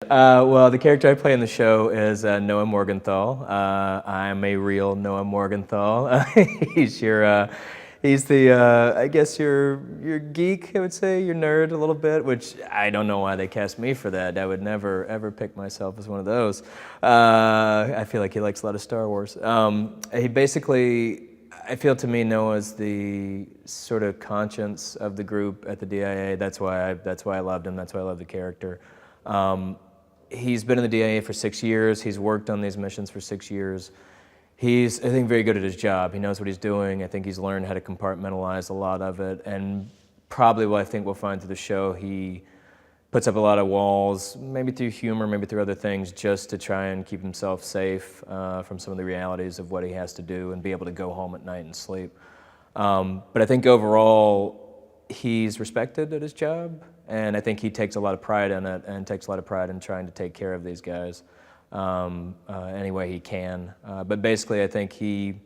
Well, the character I play in the show is Noah Morgenthau. I'm a real Noah Morgenthau. He's the, I guess your geek, I would say, your nerd a little bit, which I don't know why they cast me for that. I would never, ever pick myself as one of those. I feel like he likes a lot of Star Wars. He basically, I feel to me, Noah's the sort of conscience of the group at the D.I.A. That's why I loved him. That's why I love the character. He's been in the D.I.A. for 6 years. He's worked on these missions for 6 years. He's, I think, very good at his job. He knows what he's doing. I think he's learned how to compartmentalize a lot of it. And probably what I think we'll find through the show, he puts up a lot of walls, maybe through humor, maybe through other things, just to try and keep himself safe from some of the realities of what he has to do and be able to go home at night and sleep. But I think overall, he's respected at his job. And I think he takes a lot of pride in it and takes a lot of pride in trying to take care of these guys any way he can. But basically, I think he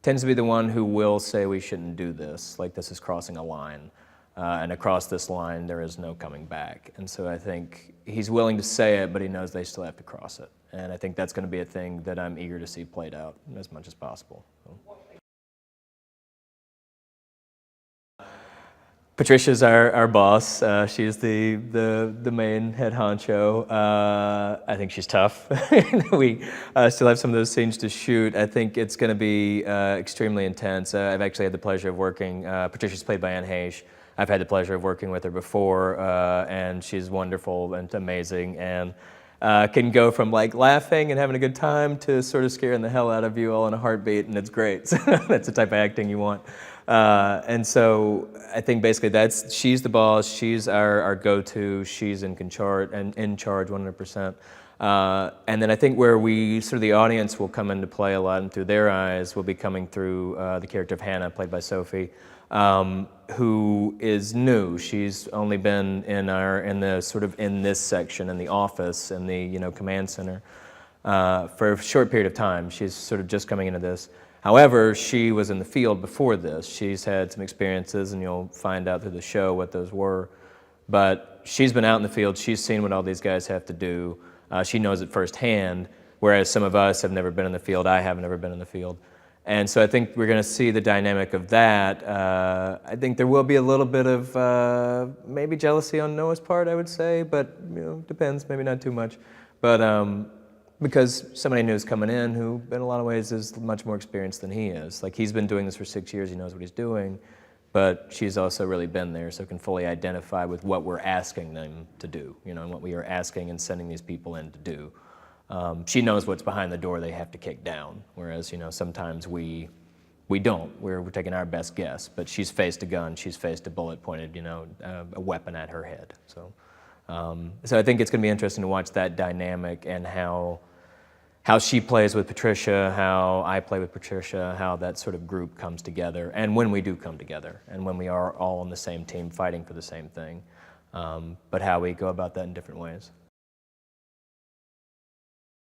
tends to be the one who will say we shouldn't do this, like this is crossing a line. And across this line, there is no coming back. And so I think he's willing to say it, but he knows they still have to cross it. And I think that's going to be a thing that I'm eager to see played out as much as possible. So. Patricia's our boss. She's the main head honcho. I think she's tough. We still have some of those scenes to shoot. I think it's going to be extremely intense. I've actually had the pleasure of working. Patricia's played by Heche. I've had the pleasure of working with her before, and she's wonderful and amazing, and can go from like laughing and having a good time to sort of scaring the hell out of you all in a heartbeat, and it's great. So that's the type of acting you want. And so I think basically she's the boss, she's our go-to, she's in charge 100%. And then I think where the audience will come into play a lot and through their eyes will be coming through the character of Hannah, played by Sophie, who is new. She's only been in this section, in the office, in the command center, for a short period of time. She's sort of just coming into this. However, she was in the field before this. She's had some experiences, and you'll find out through the show what those were. But she's been out in the field. She's seen what all these guys have to do. She knows it firsthand, whereas some of us have never been in the field. I have never been in the field. And so I think we're going to see the dynamic of that. I think there will be a little bit of maybe jealousy on Noah's part, I would say, but depends, maybe not too much. But because somebody new is coming in who, in a lot of ways, is much more experienced than he is. Like, he's been doing this for 6 years, he knows what he's doing, but she's also really been there, so can fully identify with what we're asking them to do, and what we are asking and sending these people in to do. She knows what's behind the door they have to kick down, whereas, sometimes we don't. We're taking our best guess, but she's faced a gun, she's faced a bullet pointed, a weapon at her head. So I think it's going to be interesting to watch that dynamic and how she plays with Patricia, how I play with Patricia, how that sort of group comes together, and when we do come together, and when we are all on the same team fighting for the same thing, but how we go about that in different ways.